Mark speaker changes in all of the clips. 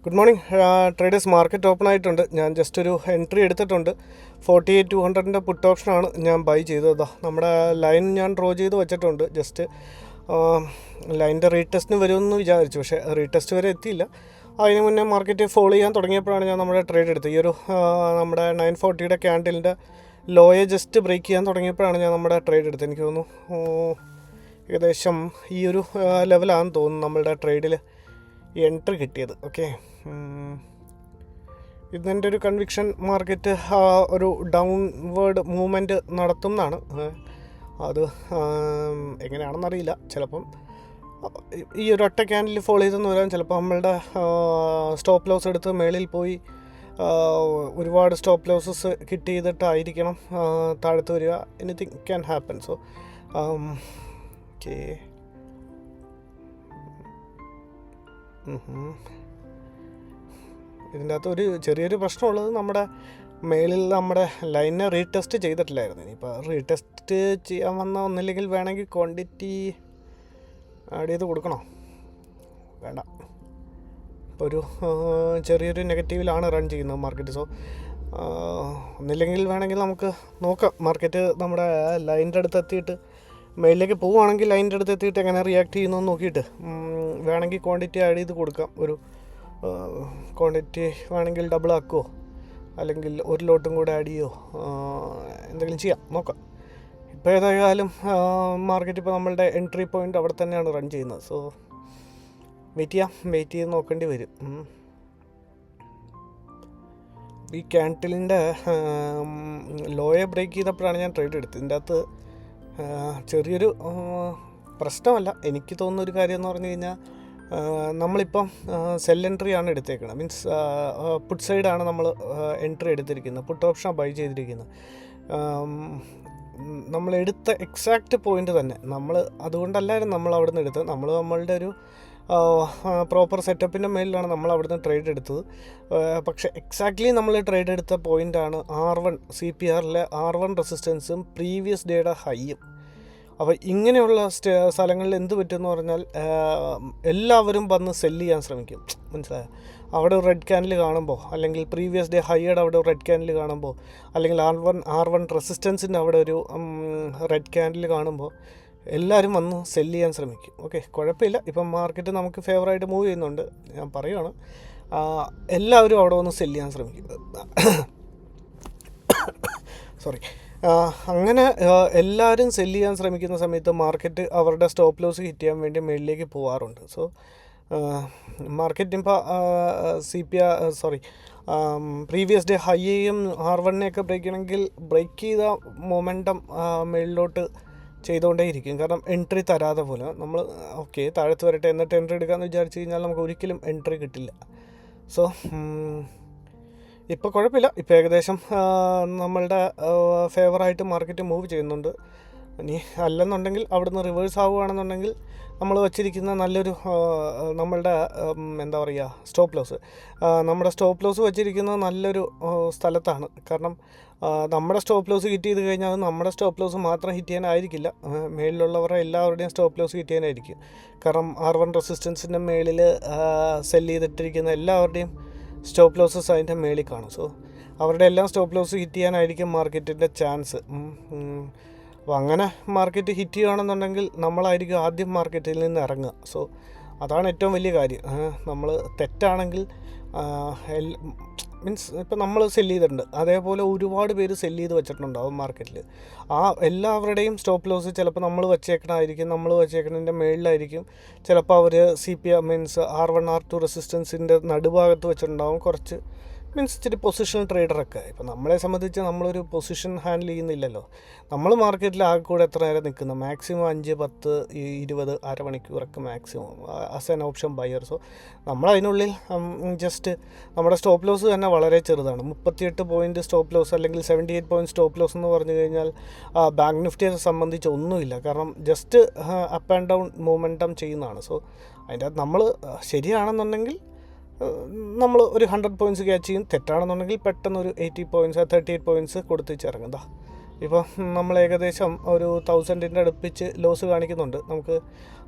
Speaker 1: Good morning traders. Market open ആയിട്ടുണ്ട്. ഞാൻ just ഒരു എൻട്രി എടുത്തിട്ടുണ്ട്. 48,200 പുട്ട് ഓപ്ഷനാണ് ഞാൻ ബൈ ചെയ്തത്. നമ്മുടെ ലൈൻ ഞാൻ ഡ്രോ ചെയ്ത് വെച്ചിട്ടുണ്ട്. ജസ്റ്റ് ലൈനിൻ്റെ റീടെസ്റ്റിന് വരുമെന്ന് വിചാരിച്ചു, പക്ഷേ റീടെസ്റ്റ് വരെ എത്തിയില്ല. അതിന് മുന്നേ മാർക്കറ്റ് ഫോളോ ചെയ്യാൻ തുടങ്ങിയപ്പോഴാണ് ഞാൻ നമ്മുടെ ട്രേഡ് എടുത്തത്. ഈ ഒരു നമ്മുടെ 940 ക്യാൻഡിലിൻ്റെ ലോയെ ജസ്റ്റ് ബ്രേക്ക് ചെയ്യാൻ തുടങ്ങിയപ്പോഴാണ് ഞാൻ നമ്മുടെ ട്രേഡ് എടുത്തത്. എനിക്ക് തോന്നുന്നു ഏകദേശം ഈ ഒരു ലെവലാണെന്ന് തോന്നുന്നു നമ്മളുടെ ട്രേഡിൽ എൻട്രി കിട്ടിയത്. ഓക്കെ, ഇതിൻ്റെ ഒരു കൺവിക്ഷൻ മാർക്കറ്റ് ഒരു ഡൗൺവേർഡ് മൂവ്മെൻറ്റ് നടത്തും എന്നാണ്. അത് എങ്ങനെയാണെന്നറിയില്ല. ചിലപ്പം ഈ ഒരു ഒറ്റ ക്യാൻഡിൽ ഫോളോ ചെയ്തെന്ന് വരാൻ, ചിലപ്പോൾ നമ്മളുടെ സ്റ്റോപ്പ് ലോസ് എടുത്ത് മേളിൽ പോയി ഒരുപാട് സ്റ്റോപ്പ് ലോസസ് കിട്ടി ചെയ്തിട്ടായിരിക്കണം താഴത്ത് വരിക. Anything can happen. So okay, ഇതിൻ്റെ അകത്ത് ഒരു ചെറിയൊരു പ്രശ്നമുള്ളത്, നമ്മുടെ മേളിൽ നമ്മുടെ ലൈനെ റീടെസ്റ്റ് ചെയ്തിട്ടില്ലായിരുന്നു. ഇനിയിപ്പോൾ റീടെസ്റ്റ് ചെയ്യാൻ വന്ന ഒന്നില്ലെങ്കിൽ വേണമെങ്കിൽ ക്വാണ്ടിറ്റി ആഡ് ചെയ്ത് കൊടുക്കണോ? വേണ്ട. ഇപ്പോൾ ഒരു ചെറിയൊരു നെഗറ്റീവിലാണ് റൺ ചെയ്യുന്നത് മാർക്കറ്റ്. സോ ഒന്നില്ലെങ്കിൽ വേണമെങ്കിൽ നമുക്ക് നോക്കാം. മാർക്കറ്റ് നമ്മുടെ ലൈനിൻ്റെ അടുത്ത് എത്തിയിട്ട് മേലിലേക്ക് പോവുകയാണെങ്കിൽ ലൈനിൻ്റെ അടുത്ത് എത്തിയിട്ട് എങ്ങനെ റിയാക്ട് ചെയ്യുന്നു നോക്കിയിട്ട് വേണമെങ്കിൽ ക്വാണ്ടിറ്റി ആഡ് ചെയ്ത് കൊടുക്കാം. ഒരു ക്വാണ്ടിറ്റി വേണമെങ്കിൽ ഡബിൾ ആക്കുമോ, അല്ലെങ്കിൽ ഒരു ലോട്ടും കൂടെ ആഡ് ചെയ്യുമോ, എന്തെങ്കിലും ചെയ്യാം, നോക്കാം. ഇപ്പോൾ ഏതായാലും മാർക്കറ്റ് ഇപ്പോൾ നമ്മളുടെ എൻട്രി പോയിൻ്റ് അവിടെ തന്നെയാണ് റൺ ചെയ്യുന്നത്. സോ വെയിറ്റ് ചെയ്ത് നോക്കേണ്ടി വരും. ഈ ക്യാൻഡിലിൻ്റെ ലോയെ ബ്രേക്ക് ചെയ്തപ്പോഴാണ് ഞാൻ ട്രേഡ് എടുത്തത്. ഇതിൻ്റെ അകത്ത് ചെറിയൊരു പ്രശ്നമല്ല. എനിക്ക് തോന്നുന്ന ഒരു കാര്യം എന്ന് പറഞ്ഞു കഴിഞ്ഞാൽ, നമ്മളിപ്പം സെൽ എൻട്രി ആണ് എടുത്തേക്കുന്നത്. മീൻസ് പുട്ട് സൈഡാണ് നമ്മൾ എൻട്രി എടുത്തിരിക്കുന്നത്, പുട്ട് ഓപ്ഷനാണ് ബൈ ചെയ്തിരിക്കുന്നത്. നമ്മളെടുത്ത എക്സാക്റ്റ് പോയിൻ്റ് തന്നെ നമ്മൾ അതുകൊണ്ടല്ലായിരുന്നു നമ്മൾ അവിടെ നിന്ന് എടുത്തത്. നമ്മളുടെ ഒരു പ്രോപ്പർ സെറ്റപ്പിൻ്റെ മേലിലാണ് നമ്മൾ അവിടുന്ന് ട്രേഡ് എടുത്തത്. പക്ഷേ എക്സാക്ട്ലി നമ്മൾ ട്രേഡ് എടുത്ത പോയിൻ്റാണ് R1 CPRലെ R1 റെസിസ്റ്റൻസും പ്രീവിയസ് ഡേയുടെ ഹൈയും. അപ്പോൾ ഇങ്ങനെയുള്ള സ്ഥലങ്ങളിൽ എന്ത് പറ്റുമെന്ന് പറഞ്ഞാൽ, എല്ലാവരും വന്ന് സെല്ല് ചെയ്യാൻ ശ്രമിക്കും. മനസ്സിലായോ? അവിടെ ഒരു റെഡ് ക്യാൻഡിൽ കാണുമ്പോൾ, അല്ലെങ്കിൽ പ്രീവിയസ് ഡേ ഹൈയുടെ അവിടെ ഒരു റെഡ് ക്യാൻഡിൽ കാണുമ്പോൾ, അല്ലെങ്കിൽ R1 റെസിസ്റ്റൻസിൻ്റെ അവിടെ ഒരു റെഡ് ക്യാൻഡിൽ കാണുമ്പോൾ എല്ലാവരും വന്ന് സെല്ല് ചെയ്യാൻ ശ്രമിക്കും. ഓക്കെ, കുഴപ്പമില്ല. ഇപ്പം മാർക്കറ്റ് നമുക്ക് ഫേവറായിട്ട് മൂവ് ചെയ്യുന്നുണ്ട്. ഞാൻ പറയുകയാണ്, എല്ലാവരും അവിടെ വന്ന് സെല്ല് ചെയ്യാൻ ശ്രമിക്കും. സോറി. അങ്ങനെ എല്ലാവരും സെല്ല് ചെയ്യാൻ ശ്രമിക്കുന്ന സമയത്ത് മാർക്കറ്റ് അവരുടെ സ്റ്റോപ്പ് ലോസ് ഹിറ്റ് ചെയ്യാൻ വേണ്ടി മുകളിലേക്ക് പോകാറുണ്ട്. സോ മാർക്കറ്റ് ഇപ്പോൾ പ്രീവിയസ് ഡേ ഹൈയും R1 ബ്രേക്ക് ചെയ്യണമെങ്കിൽ ബ്രേക്ക് ചെയ്ത മൊമെൻറ്റം മുകളിലോട്ട് ചെയ്തുകൊണ്ടേ ഇരിക്കും. കാരണം എൻട്രി തരാതെ പോലെ നമ്മൾ ഓക്കെ താഴത്ത് വരട്ടെ എന്നിട്ട് എൻട്രി എടുക്കാമെന്ന് വിചാരിച്ചു കഴിഞ്ഞാൽ നമുക്ക് ഒരിക്കലും എൻട്രി കിട്ടില്ല. സോ ഇപ്പോൾ കുഴപ്പമില്ല. ഇപ്പോൾ ഏകദേശം നമ്മളുടെ ഫേവറായിട്ട് മാർക്കറ്റ് മൂവ് ചെയ്യുന്നുണ്ട്. ഇനി അല്ലെന്നുണ്ടെങ്കിൽ അവിടുന്ന് റിവേഴ്സ് ആവുകയാണെന്നുണ്ടെങ്കിൽ നമ്മൾ വച്ചിരിക്കുന്ന നല്ലൊരു നമ്മളുടെ എന്താ പറയുക നമ്മുടെ സ്റ്റോപ്പ് ലോസ് വച്ചിരിക്കുന്നത് നല്ലൊരു സ്ഥലത്താണ്. കാരണം നമ്മുടെ സ്റ്റോപ്പ് ലോസ് ഹിറ്റ് ചെയ്ത് കഴിഞ്ഞാൽ അത് നമ്മുടെ സ്റ്റോപ്പ് ലോസ് മാത്രം ഹിറ്റ് ചെയ്യാനായിരിക്കില്ല, മേളിലുള്ളവരുടെ എല്ലാവരുടെയും സ്റ്റോപ്പ് ലോസ് ഹിറ്റ് ചെയ്യാനായിരിക്കും. കാരണം R1 റെസിസ്റ്റൻസിൻ്റെ മേളിൽ സെല്ല് ചെയ്തിട്ടിരിക്കുന്ന എല്ലാവരുടെയും സ്റ്റോപ്പ് ലോസസ് അതിൻ്റെ മേളിൽ കാണും. സോ അവരുടെ എല്ലാം സ്റ്റോപ്പ് ലോസ് ഹിറ്റ് ചെയ്യാനായിരിക്കും മാർക്കറ്റിൻ്റെ ചാൻസ്. അപ്പോൾ അങ്ങനെ മാർക്കറ്റ് ഹിറ്റ് ചെയ്യുകയാണെന്നുണ്ടെങ്കിൽ നമ്മളായിരിക്കും ആദ്യം മാർക്കറ്റിൽ നിന്ന് ഇറങ്ങുക. സോ അതാണ് ഏറ്റവും വലിയ കാര്യം. നമ്മൾ തെറ്റാണെങ്കിൽ മീൻസ് ഇപ്പോൾ നമ്മൾ സെല്ല് ചെയ്തിട്ടുണ്ട്, അതേപോലെ ഒരുപാട് പേര് സെല്ല് ചെയ്ത് വെച്ചിട്ടുണ്ടാവും മാർക്കറ്റിൽ. എല്ലാവരുടെയും സ്റ്റോപ്പ് ലോസ് ചിലപ്പോൾ നമ്മൾ വെച്ചേക്കണതിൻ്റെ മേളിലായിരിക്കും. ചിലപ്പോൾ അവർ മീൻസ് R1 R2 റെസിസ്റ്റൻസിൻ്റെ നടുഭാഗത്ത് വെച്ചിട്ടുണ്ടാവും. കുറച്ച് മീൻസ് ഇച്ചിരി പൊസിഷണൽ ട്രേഡറൊക്കെ. ഇപ്പോൾ നമ്മളെ സംബന്ധിച്ച് നമ്മളൊരു പൊസിഷൻ ഹാൻഡിൽ ചെയ്യുന്നില്ലല്ലോ. നമ്മൾ മാർക്കറ്റിൽ ആകെ കൂടെ എത്ര നേരം നിൽക്കുന്നത്, മാക്സിമം 5, 10, 20 അരമണിക്കൂറൊക്കെ maximum as an option buyer. So നമ്മളതിനുള്ളിൽ ജസ്റ്റ് നമ്മുടെ സ്റ്റോപ്പ് ലോസ് തന്നെ വളരെ ചെറുതാണ്. 38 പോയിൻറ്റ് സ്റ്റോപ്പ് ലോസ്, അല്ലെങ്കിൽ 78 പോയിൻറ്റ് സ്റ്റോപ്പ് ലോസ് എന്ന് പറഞ്ഞു കഴിഞ്ഞാൽ ബാങ്ക് നിഫ്റ്റിയെ സംബന്ധിച്ച് ഒന്നുമില്ല. കാരണം ജസ്റ്റ് അപ്പ് ആൻഡ് ഡൗൺ മൂവ്മെൻറ്റം ചെയ്യുന്നതാണ്. സോ അതിൻ്റെ അകത്ത് നമ്മൾ ശരിയാണെന്നുണ്ടെങ്കിൽ നമ്മൾ ഒരു 100 പോയിൻറ്റ്സ് ക്യാച്ച് ചെയ്യും. തെറ്റാണെന്നുണ്ടെങ്കിൽ പെട്ടെന്ന് ഒരു 80 പോയിൻറ്റ്സ് 38 പോയിൻറ്റ്സ് കൊടുത്തിച്ചിറങ്ങും. ഇപ്പോൾ നമ്മൾ ഏകദേശം ഒരു 1000 അടുപ്പിച്ച് ലോസ് കാണിക്കുന്നുണ്ട്. നമുക്ക്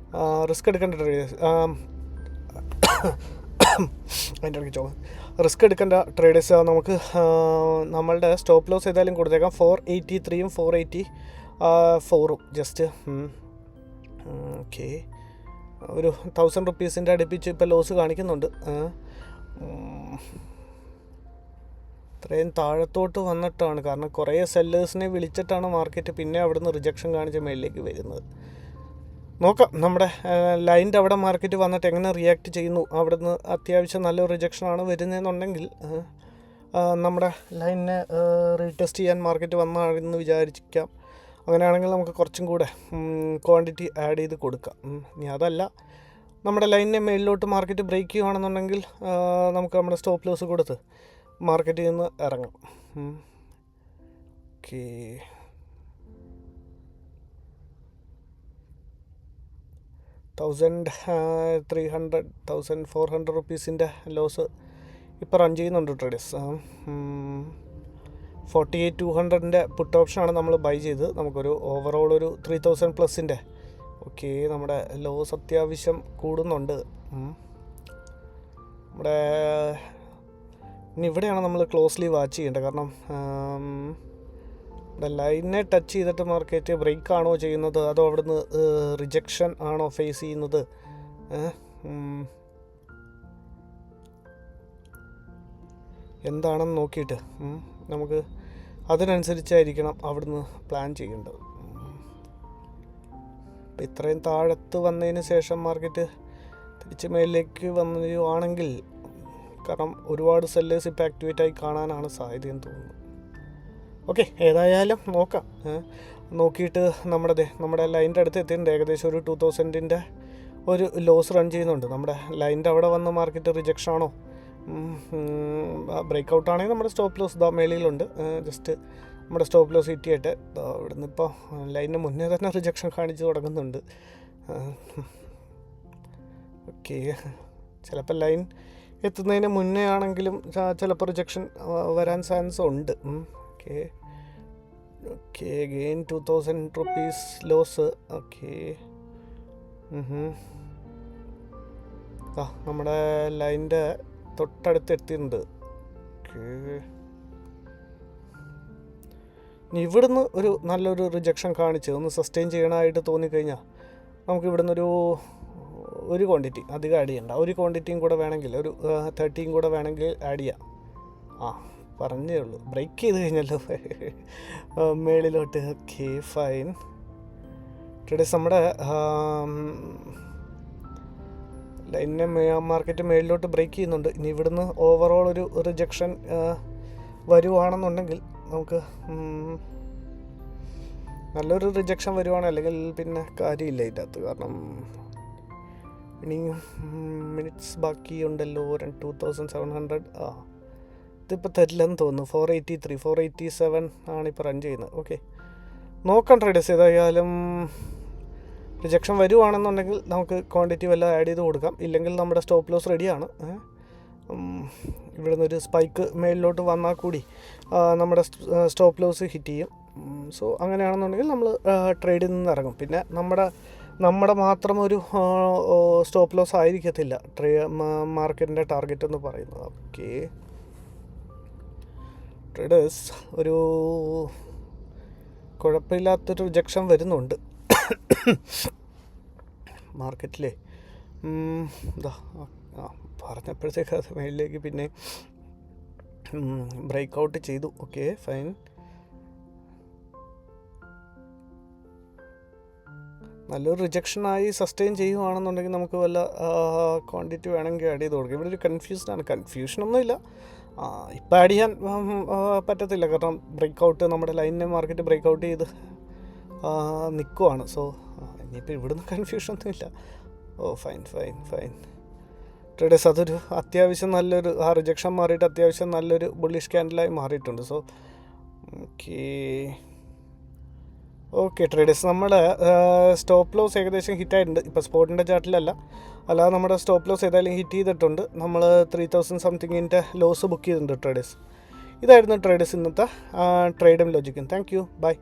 Speaker 1: റിസ്ക് എടുക്കേണ്ട ട്രേഡേഴ്സ് അതിൻ്റെ ഇടയ്ക്ക് റിസ്ക് എടുക്കേണ്ട ട്രേഡേഴ്സ്. നമുക്ക് നമ്മളുടെ സ്റ്റോപ്പ് ലോസ് ഏതായാലും കൊടുത്തേക്കാം 483 484 ജസ്റ്റ്. ഓക്കെ, ഒരു 1000 റുപ്പീസിൻ്റെ അടുപ്പിച്ച് ഇപ്പോൾ ലോസ് കാണിക്കുന്നുണ്ട്. ഇത്രയും താഴത്തോട്ട് വന്നിട്ടാണ്, കാരണം കുറേ സെല്ലേഴ്സിനെ വിളിച്ചിട്ടാണ് മാർക്കറ്റ് പിന്നെ അവിടുന്ന് റിജക്ഷൻ കാണിച്ച് മേളിലേക്ക് വരുന്നത്. നോക്കാം നമ്മുടെ ലൈൻ്റെ അവിടെ മാർക്കറ്റ് വന്നിട്ട് എങ്ങനെ റിയാക്ട് ചെയ്യുന്നു. അവിടുന്ന് അത്യാവശ്യം നല്ലൊരു റിജക്ഷനാണ് വരുന്നതെന്നുണ്ടെങ്കിൽ നമ്മുടെ ലൈനിനെ റീടെസ്റ്റ് ചെയ്യാൻ മാർക്കറ്റ് വന്നാണെന്ന് വിചാരിക്കാം. അങ്ങനെയാണെങ്കിൽ നമുക്ക് കുറച്ചും കൂടെ ക്വാണ്ടിറ്റി ആഡ് ചെയ്ത് കൊടുക്കാം. ഇനി അതല്ല, നമ്മുടെ ലൈനിനെ മേളിലോട്ട് മാർക്കറ്റ് ബ്രേക്ക് ചെയ്യുകയാണെന്നുണ്ടെങ്കിൽ നമുക്ക് നമ്മുടെ സ്റ്റോപ്പ് ലോസ് കൊടുത്ത് മാർക്കറ്റിൽ നിന്ന് ഇറങ്ങാം. ഓക്കെ, 1300 1400 റുപ്പീസിൻ്റെ ലോസ് ഇപ്പോൾ റൺ ചെയ്യുന്നുണ്ട് ട്രേഡേഴ്സ്. 48,200ൻ്റെ പുട്ട് ഓപ്ഷനാണ് നമ്മൾ ബൈ ചെയ്ത്. നമുക്കൊരു ഓവറോൾ ഒരു 3000 പ്ലസിൻ്റെ. ഓക്കെ, നമ്മുടെ ലോസ് അത്യാവശ്യം കൂടുന്നുണ്ട്. നമ്മുടെ ഇനി ഇവിടെയാണ് നമ്മൾ ക്ലോസ്ലി വാച്ച് ചെയ്യേണ്ടത്. കാരണം ഇവിടെ ലൈനെ ടച്ച് ചെയ്തിട്ട് മാർക്കറ്റ് ബ്രേക്ക് ആണോ ചെയ്യുന്നത്, അതോ അവിടുന്ന് റിജക്ഷൻ ആണോ ഫേസ് ചെയ്യുന്നത്, എന്താണെന്ന് നോക്കിയിട്ട് നമുക്ക് അതിനനുസരിച്ചായിരിക്കണം അവിടുന്ന് പ്ലാൻ ചെയ്യേണ്ടത്. ഇപ്പം ഇത്രയും താഴത്ത് വന്നതിന് ശേഷം മാർക്കറ്റ് തിരിച്ച് മേലിലേക്ക് വന്നുവാണെങ്കിൽ, കാരണം ഒരുപാട് സെല്ലേഴ്സ് ഇപ്പോൾ ആക്ടിവേറ്റ് ആയി കാണാനാണ് സാധ്യതയെന്ന് തോന്നുന്നു. ഓക്കെ, ഏതായാലും നോക്കാം. നോക്കിയിട്ട് നമ്മുടെ ലൈൻ്റെ അടുത്ത് എത്തിയിട്ടുണ്ട്. ഏകദേശം ഒരു 2000ൻ്റെ ഒരു ലോസ് റൺ ചെയ്യുന്നുണ്ട്. നമ്മുടെ ലൈൻ്റെ അവിടെ വന്ന മാർക്കറ്റ് റിജക്ഷൻ ആണോ, ബ്രേക്ക് ഔട്ട് ആണെങ്കിൽ നമ്മുടെ സ്റ്റോപ്പ് ലോസ് മേളിയിലുണ്ട്. ജസ്റ്റ് നമ്മുടെ സ്റ്റോപ്പ് ലോസ് ഹിറ്റ് ചെയ്യട്ടെ. ഇവിടുന്ന് ഇപ്പോൾ ലൈനിന് മുന്നേ തന്നെ റിജക്ഷൻ കാണിച്ച് തുടങ്ങുന്നുണ്ട്. ഓക്കെ, ചിലപ്പോൾ ലൈൻ എത്തുന്നതിന് മുന്നേ ആണെങ്കിലും ചിലപ്പോൾ റിജക്ഷൻ വരാൻ ചാൻസ് ഉണ്ട്. Okay, again 2000 rupees loss. Okay, നമ്മുടെ ലൈൻ്റെ തൊട്ടടുത്ത് എത്തിയിട്ടുണ്ട്. ഓക്കെ, ഇവിടുന്ന് ഒരു നല്ലൊരു റിജക്ഷൻ കാണിച്ച് ഒന്ന് സസ്റ്റെയിൻ ചെയ്യണമായിട്ട് തോന്നിക്കഴിഞ്ഞാൽ നമുക്ക് ഇവിടുന്ന് ഒരു ക്വാണ്ടിറ്റി അധികം ആഡ് ചെയ്യണ്ട. ഒരു ക്വാണ്ടിറ്റിയും കൂടെ വേണമെങ്കിൽ ഒരു 30 കൂടെ വേണമെങ്കിൽ ആഡ് ചെയ്യാം. പറഞ്ഞേ ഉള്ളൂ, ബ്രേക്ക് ചെയ്ത് കഴിഞ്ഞല്ലോ മേളിലോട്ട്. Okay, fine. ട്രേഡേഴ്സ് നമ്മുടെ ലൈനിനെ മാർക്കറ്റ് മേളിലോട്ട് ബ്രേക്ക് ചെയ്യുന്നുണ്ട്. ഇനി ഇവിടുന്ന് ഓവറോൾ ഒരു റിജക്ഷൻ വരുവാണെന്നുണ്ടെങ്കിൽ നമുക്ക് നല്ലൊരു റിജക്ഷൻ വരുവാണ്, അല്ലെങ്കിൽ പിന്നെ കാര്യമില്ല ഇതിൻ്റെ അകത്ത്. കാരണം ഇനിയും മിനിറ്റ്സ് ബാക്കിയുണ്ടല്ലോ. 2700. ഇതിപ്പോൾ തരില്ലെന്ന് തോന്നുന്നു. 483 487 ആണിപ്പോൾ റൺ ചെയ്യുന്നത്. ഓക്കെ, നോക്കാം ട്രേഡേഴ്സ്. ഏതായാലും റിജക്ഷൻ വരുവാണെന്നുണ്ടെങ്കിൽ നമുക്ക് ക്വാണ്ടിറ്റി വല്ല ആഡ് ചെയ്ത് കൊടുക്കാം. ഇല്ലെങ്കിൽ നമ്മുടെ സ്റ്റോപ്പ് ലോസ് റെഡിയാണ്. ഇവിടെ നിന്നൊരു സ്പൈക്ക് മേളിലോട്ട് വന്നാൽ കൂടി നമ്മുടെ സ്റ്റോപ്പ് ലോസ് ഹിറ്റ് ചെയ്യും. സോ അങ്ങനെയാണെന്നുണ്ടെങ്കിൽ നമ്മൾ ട്രേഡിൽ നിന്ന് ഇറങ്ങും. പിന്നെ നമ്മുടെ മാത്രം ഒരു സ്റ്റോപ്പ് ലോസ് ആയിരിക്കത്തില്ല മാർക്കറ്റിൻ്റെ ടാർഗറ്റ് എന്ന് പറയുന്നത്. ഓക്കെ ട്രേഡേഴ്സ്, ഒരു കുഴപ്പമില്ലാത്തൊരു റിജക്ഷൻ വരുന്നുണ്ട് മാർക്കറ്റിലെ. പറഞ്ഞപ്പോഴത്തേക്ക് അത് മേളിലേക്ക് പിന്നെ ബ്രേക്ക് ഔട്ട് ചെയ്തു. Okay, fine. നല്ലൊരു റിജക്ഷനായി സസ്റ്റെയിൻ ചെയ്യുകയാണെന്നുണ്ടെങ്കിൽ നമുക്ക് വല്ല ക്വാണ്ടിറ്റി വേണമെങ്കിൽ ആഡ് ചെയ്ത് കൊടുക്കാം. ഇവിടെ ഒരു കൺഫ്യൂഷനൊന്നുമില്ല. ഇപ്പം ആഡ് ചെയ്യാൻ പറ്റത്തില്ല, കാരണം ബ്രേക്ക് ഔട്ട് നമ്മുടെ ലൈനിനെ മാർക്കറ്റ് ബ്രേക്ക് ഔട്ട് ചെയ്ത് നിൽക്കുവാണ്. സോ ഇനിയിപ്പോൾ ഇവിടുന്ന് കൺഫ്യൂഷനൊന്നുമില്ല. ഫൈൻ ട്രേഡേഴ്സ്, അതൊരു അത്യാവശ്യം നല്ലൊരു റിജക്ഷൻ മാറിയിട്ട് അത്യാവശ്യം നല്ലൊരു ബുള്ളിഷ് ക്യാൻഡിലായി മാറിയിട്ടുണ്ട്. സോ ഓക്കെ ട്രേഡേഴ്സ്, നമ്മുടെ സ്റ്റോപ്പ് ലോസ് ഏകദേശം ഹിറ്റായിട്ടുണ്ട്. ഇപ്പോൾ സ്പോട്ടിൻ്റെ ചാർട്ടിലല്ല, അല്ലാതെ നമ്മുടെ സ്റ്റോപ്പ് ലോസ് ഏതായാലും ഹിറ്റ് ചെയ്തിട്ടുണ്ട്. നമ്മൾ 3000 സംതിങ്ങിൻ്റെ ലോസ് ബുക്ക് ചെയ്തിട്ടുണ്ട് ട്രേഡേഴ്സ്. ഇതായിരുന്നു ട്രേഡേഴ്സ് ഇന്നത്തെ ട്രേഡും ലോജിക്കും. Thank you, by.